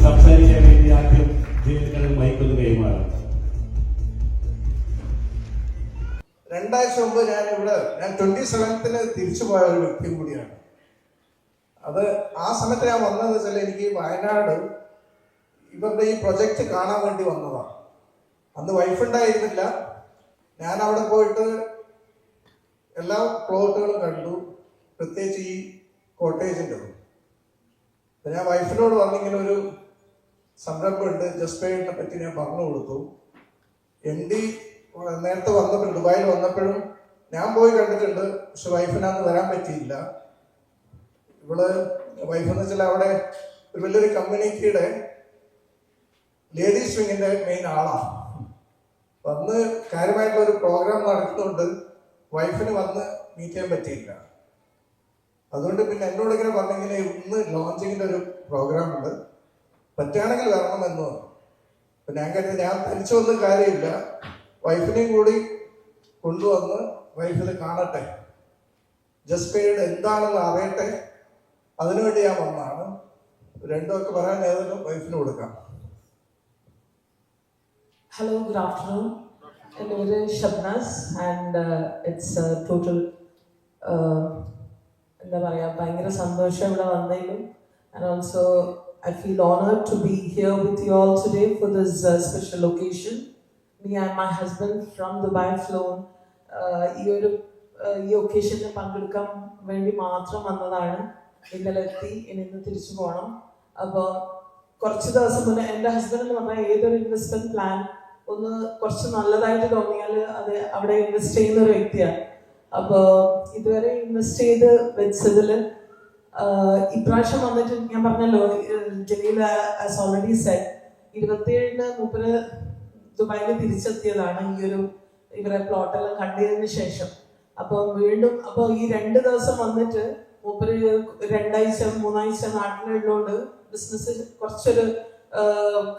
സംസാരിക്കാൻ വേണ്ടി ആദ്യം ജീവിതങ്ങളിൽ മൈക്കൊന്ന് കൈമാറും. 2 ആഴ്ച മുമ്പ് ഞാൻ 27-ന് തിരിച്ചു പോയ ഒരു വ്യക്തിയും കൂടിയാണ്. അത് ആ സമയത്ത് ഞാൻ വന്നതെന്ന് വെച്ചാൽ എനിക്ക് വയനാട് ഇവരുടെ ഈ പ്രൊജക്റ്റ് കാണാൻ വേണ്ടി വന്നതാണ്. അന്ന് വൈഫുണ്ടായിരുന്നില്ല. ഞാൻ അവിടെ പോയിട്ട് എല്ലാ പ്ലോട്ടുകളും കണ്ടു, പ്രത്യേകിച്ച് ഈ കോട്ടേജിൻ്റെ. ഞാൻ വൈഫിനോട് പറഞ്ഞിങ്ങനെ ഒരു സംരംഭമുണ്ട്, ജസ്പേഡിനെ പറ്റി ഞാൻ പറഞ്ഞു കൊടുത്തു. MD നേരത്തെ വന്നപ്പോഴും ദുബായിൽ വന്നപ്പോഴും ഞാൻ പോയി കണ്ടിട്ടുണ്ട്, പക്ഷെ വൈഫിനന്ന് വരാൻ പറ്റിയില്ല. വൈഫെന്ന് വെച്ചാൽ അവിടെ ഒരു വലിയൊരു കമ്മ്യൂണിറ്റിയുടെ ലേഡീസ് വിങ്ങിന്റെ മെയിൻ ആളാണ്. വന്ന് കാര്യമായിട്ടുള്ള ഒരു പ്രോഗ്രാം നടക്കുന്നുണ്ട്, വൈഫിന് വന്ന് മീറ്റ് ചെയ്യാൻ പറ്റിയില്ല. അതുകൊണ്ട് പിന്നെ എന്നോട് ഇങ്ങനെ പറഞ്ഞിങ്ങനെ ഇന്ന് ലോഞ്ചിങ്ങിന്റെ ഒരു പ്രോഗ്രാം ഉണ്ട്, പറ്റുകയാണെങ്കിൽ വരണമെന്ന് പറഞ്ഞു. അപ്പൊ ഞാൻ കരുതി ഞാൻ തനിച്ചു വന്നും കാര്യമില്ല, വൈഫിനെയും കൂടി കൊണ്ടുവന്ന് വൈഫിൽ കാണട്ടെ, ജസ്പേഡ് എന്താണെന്ന് അറിയട്ടെ, അതിനുവേണ്ടി ഞാൻ വന്നതാണ്. രണ്ടുമൊക്കെ പറയാൻ ഏതെങ്കിലും വൈഫിന് കൊടുക്കാം. Hello, good afternoon. My name is Shabnaz and it's a total ഭയങ്കര സന്തോഷം ഇവിടെ വന്നതിലും. And also I feel honored to be here with you all today for this special occasion. Me and my husband from Dubai flown ഈ ഒക്കേഷനിൽ പങ്കെടുക്കാൻ വേണ്ടി മാത്രം വന്നതാണ്. ഇന്നലെ എത്തി, ഇനി ഇന്ന് തിരിച്ചു പോകണം. അപ്പോൾ കുറച്ച് ദിവസം മുന്നേ എൻ്റെ ഹസ്ബൻഡ് എന്ന് പറഞ്ഞാൽ ഏതൊരു ഇൻവെസ്റ്റ്മെന്റ് പ്ലാൻ ഒന്ന് കുറച്ച് നല്ലതായിട്ട് തോന്നിയാൽ അത് അവിടെ ഇൻവെസ്റ്റ് ചെയ്യുന്ന ഒരു വ്യക്തിയാണ്. അപ്പോൾ ഇതുവരെ ഇൻവെസ്റ്റ് ചെയ്ത് വെച്ചതിൽ ഇപ്രാവശ്യം വന്നിട്ട് ഞാൻ പറഞ്ഞല്ലോ, ജലീൽ ആസ് ഓൾറെഡി സെഡ് 27-ന് മൂപ്പര് ദുബായിൽ തിരിച്ചെത്തിയതാണ് ഇവരെ പ്ലോട്ടെല്ലാം കണ്ടതിന് ശേഷം. അപ്പോൾ വീണ്ടും ഈ 2 ദിവസം വന്നിട്ട് മൂപ്പര് 2 ആഴ്ച 3 ആഴ്ച നാട്ടിലുള്ളതുകൊണ്ട് ബിസിനസ് കുറച്ചൊരു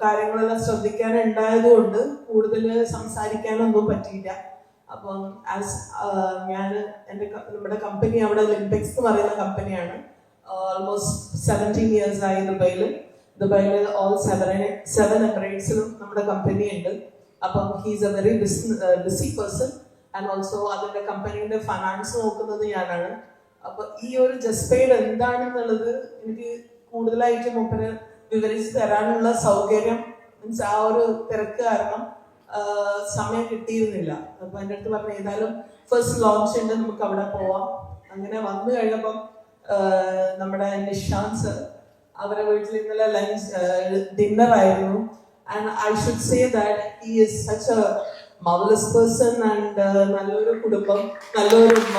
കാര്യങ്ങളെല്ലാം ശ്രദ്ധിക്കാനുണ്ടായതുകൊണ്ട് കൂടുതൽ സംസാരിക്കാനൊന്നും പറ്റിയില്ല. അപ്പം ഞാൻ നമ്മുടെ കമ്പനി അവിടെ ലിംപെക്സ് എന്ന് പറയുന്ന കമ്പനിയാണ്. ഓൾമോസ്റ്റ് 17 years ആയി ദുബായിൽ ഓൾ 7 എമിറേറ്റ്സിലും നമ്മുടെ കമ്പനി ഉണ്ട്. അപ്പം he's A very busy person and also അതിന്റെ കമ്പനീന്റെ ഫൈനാൻസ് നോക്കുന്നത് ഞാനാണ്. അപ്പൊ ഈ ഒരു ജസ്പെയ്ഡ് എന്താണെന്നുള്ളത് എനിക്ക് കൂടുതലായിട്ട് മൂപ്പര് വിവരിച്ച് തരാനുള്ള സൗകര്യം മീൻസ് ആ ഒരു തിരക്ക് കാരണം സമയം കിട്ടിയിരുന്നില്ല. അപ്പൊ എൻ്റെ അടുത്ത് പറഞ്ഞു ഏതായാലും ഫസ്റ്റ് ലോഞ്ച് ഉണ്ട്, നമുക്ക് അവിടെ പോവാം. അങ്ങനെ വന്നു കഴിഞ്ഞപ്പം നമ്മുടെ നിഷാന്ത് സർ അവരുടെ വീട്ടിൽ ഇന്നലെ ഡിന്നർ ആയിരുന്നു. And I should say that he is such A marvellous person and നല്ലൊരു കുടുംബം, നല്ലൊരു ഉമ്മ.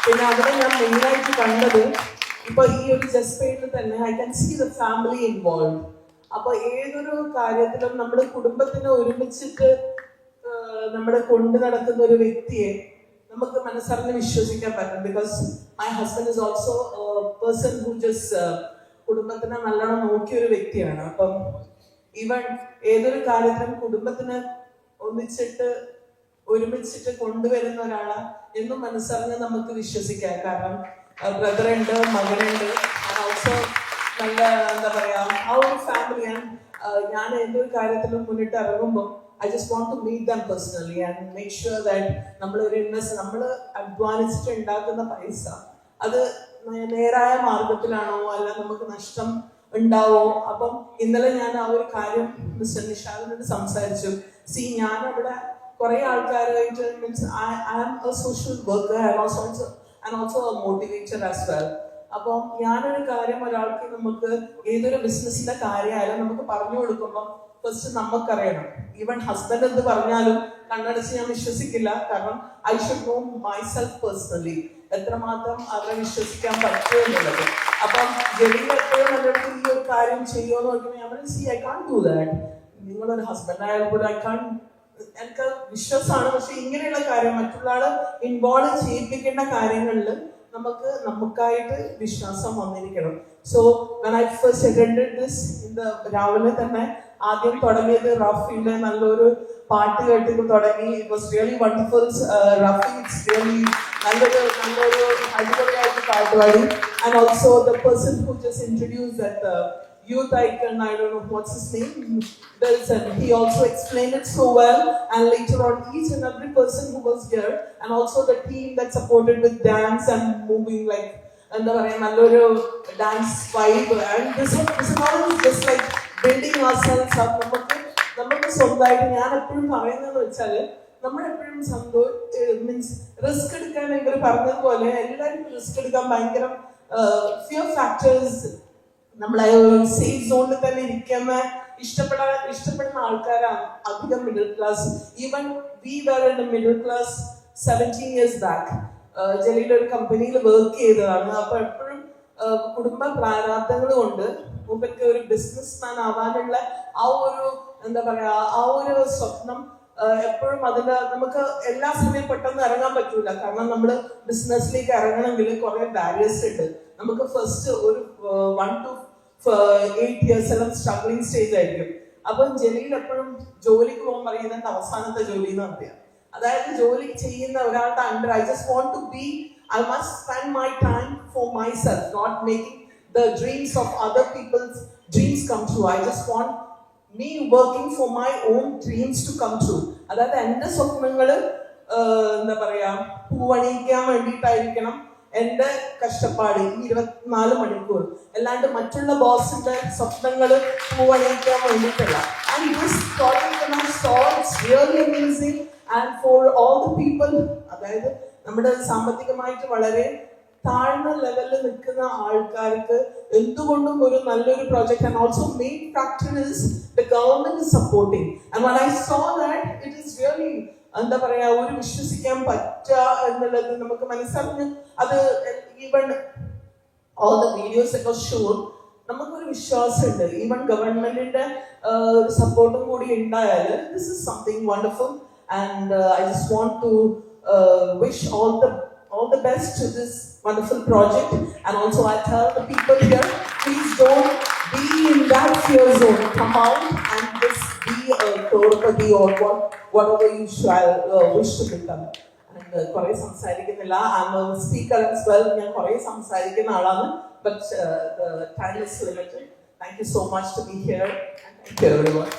പിന്നെ അവിടെ ഞാൻ മെയിനായിട്ട് കണ്ടത് ഇപ്പൊ ഈ ഒരു ജസ്പേഡിൽ തന്നെ I can see the family involve. അപ്പൊ ഏതൊരു കാര്യത്തിലും നമ്മുടെ കുടുംബത്തിനെ ഒരുമിച്ചിട്ട് നമ്മുടെ കൊണ്ടു നടക്കുന്ന ഒരു വ്യക്തിയെ നമുക്ക് മനസ്സറിഞ്ഞ് വിശ്വസിക്കാൻ പറ്റും. Because my husband is also person who just കുടുംബത്തിനെ നല്ലോണം നോക്കിയ ഒരു വ്യക്തിയാണ്. അപ്പം ഈവൻ ഏതൊരു കാര്യത്തിലും കുടുംബത്തിനെ ഒരുമിച്ചിട്ട് കൊണ്ടുവരുന്ന ഒരാളെ എന്നും മനസ്സറിഞ്ഞ് നമുക്ക് വിശ്വസിക്കാം. കാരണം ബ്രദറുണ്ട്, മകനുണ്ട്, ഓൾസോ നല്ല എന്താ പറയാ ആ ഒരു ഫാമിലി. ഞാൻ ഏതൊരു കാര്യത്തിലും മുന്നിട്ട് ഇറങ്ങുമ്പോൾ I just want to meet them personally and make sure that നമ്മൾ അധ്വാനിച്ചിട്ട് ഉണ്ടാക്കുന്ന പൈസ അത് നേരായ മാർഗത്തിലാണോ അല്ല നമുക്ക് നഷ്ടം ഉണ്ടാവോ. അപ്പം ഇന്നലെ ഞാൻ ആ ഒരു കാര്യം മിസ്റ്റർ നിഷാദിനോട് സംസാരിച്ചു. ഞാൻ അവിടെ കുറെ ആൾക്കാരുമായിട്ട് means I am a social worker and also a motivator as well. അപ്പം ഞാനൊരു കാര്യം ഒരാൾക്ക് നമുക്ക് ഏതൊരു ബിസിനസിന്റെ കാര്യമായാലും നമുക്ക് പറഞ്ഞു കൊടുക്കുമ്പോൾ ഫസ്റ്റ് നമുക്കറിയണം. ഈവൻ ഹസ്ബൻഡ് എന്ത് പറഞ്ഞാലും കണ്ണടച്ച് ഞാൻ വിശ്വസിക്കില്ല. കാരണം I should know myself personally എത്രമാത്രം അവരെ വിശ്വസിക്കാൻ പറ്റുമോ എന്നുള്ളത്. അപ്പം ജലീൽ എപ്പോഴും എൻ്റെ അടുത്ത് ഈ ഒരു കാര്യം ചെയ്യുമോ എന്ന് നോക്കുമ്പോൾ ഞാൻ പറഞ്ഞു ഐ കാൺ ഡു ദാറ്റ്. നിങ്ങളൊരു ഹസ്ബൻഡ് ആയാലും പോലും എനിക്ക് വിശ്വാസമാണ്. പക്ഷെ ഇങ്ങനെയുള്ള കാര്യം മറ്റുള്ള ആള് ഇൻവോൾവ് ചെയ്യിപ്പിക്കേണ്ട കാര്യങ്ങളിൽ നമുക്കായിട്ട് വിശ്വാസം വന്നിരിക്കണം. So when I first attended this രാവിലെ തന്നെ ആദ്യം തുടങ്ങിയത് റഫീന്റെ നല്ലൊരു പാട്ട് കേട്ട് തുടങ്ങി. It was really wonderful. Rafi it's really നല്ലൊരു അടിപൊളിയായിട്ട് പാട്ട് പാടി. And also the person who just introduce that youth icon, I don't know what's his name, Wilson. He also explained it so well, and later on each and every person who was here, and also the team that supported with dance and moving, like എന്താ പറയാ നല്ലൊരു dance vibe, and this is just like building ourselves up. നമുക്ക് സ്വന്തമായിട്ട് ഞാൻ എപ്പോഴും പറയുന്നതെന്ന് വെച്ചാൽ നമ്മളെപ്പോഴും മീൻസ് റിസ്ക് എടുക്കാൻ ഇവർ പറഞ്ഞതുപോലെ എല്ലാവരും റിസ്ക് എടുക്കാൻ ഭയങ്കര ഫിയർ ഫാക്ടേഴ്സ്, നമ്മളെ സേഫ് സോണിൽ തന്നെ ഇരിക്കുന്ന ഇഷ്ടപ്പെടുന്ന ആൾക്കാരാണ് അധികം middle class. Even we were in the middle class 17 years back. Jaleel ഒരു കമ്പനിയിൽ വർക്ക് ചെയ്തതാണ്. അപ്പൊ എപ്പോഴും കുടുംബ പ്രാരാബ്ദങ്ങൾ കൊണ്ട് മൂപ്പർക്ക് ഒരു ബിസിനസ് മാൻ ആവാനുള്ള ആ ഒരു എന്താ പറയാ ആ ഒരു സ്വപ്നം എപ്പോഴും അതിന്റെ നമുക്ക് എല്ലാ സമയം പെട്ടെന്ന് ഇറങ്ങാൻ പറ്റൂല. കാരണം നമ്മൾ ബിസിനസ്സിലേക്ക് ഇറങ്ങണമെങ്കിൽ കുറെ ബാരിയേഴ്സ് ഉണ്ട്. നമുക്ക് ഫസ്റ്റ് ഒരു 1 to 8 years എല്ലാം സ്ട്രഗ്ലിംഗ് സ്റ്റേജ് ആയിരിക്കും. അപ്പം ജലീൽ എപ്പോഴും ജോലിക്ക് പോകുമ്പോൾ പറയുന്നത് എന്റെ അവസാനത്തെ ജോലി എന്ന് പറയാം. അതായത് ജോലി ചെയ്യുന്ന ഒരാളുടെ under I must spend my time for myself, not making the dreams of other people's dreams come true. I just want me working for my own dreams to come true. അതായത് എന്റെ സ്വപ്നങ്ങള് എന്താ പറയാ പൂവണിയിക്കാൻ വേണ്ടിയിട്ടായിരിക്കണം എന്റെ കഷ്ടപ്പാട് ഈ 24 മണിക്കൂർ, അല്ലാണ്ട് മറ്റുള്ള ബോസിന്റെ സ്വപ്നങ്ങള് പൂവണിയിക്കാൻ വേണ്ടിയിട്ടല്ല. And this project when I saw, it's really amazing. And for all the people, അതായത് നമ്മുടെ സാമ്പത്തികമായിട്ട് വളരെ താഴ്ന്ന ലെവലിൽ നിൽക്കുന്ന ആൾക്കാർക്ക് എന്തുകൊണ്ടും ഒരു നല്ലൊരു project. And also main factor is the government is supporting. And when I saw that, it is really എന്താ പറയാ ഒരു വിശ്വസിക്കാൻ പറ്റുക എന്നുള്ളത് നമുക്ക് മനസ്സിലാക്കുന്നു. അത് even all the videos that was shown, നമുക്കൊരു വിശ്വാസമുണ്ട്. ഈവൻ ഗവൺമെന്റിന്റെ സപ്പോർട്ടും കൂടി ഉണ്ടായാൽ this is something wonderful. And I just want to wish all the best to this wonderful project. And also I tell the people here, please don't be in that fear zone. Come out and just be a crorepati or whatever you shall wish to become. And കുറെ സംസാരിക്കുന്നില്ല. I'm a speaker as well. ഞാൻ കുറെ സംസാരിക്കുന്ന ആളാണ്, but the time is limited. Thank you so much to be here, and thank you everyone.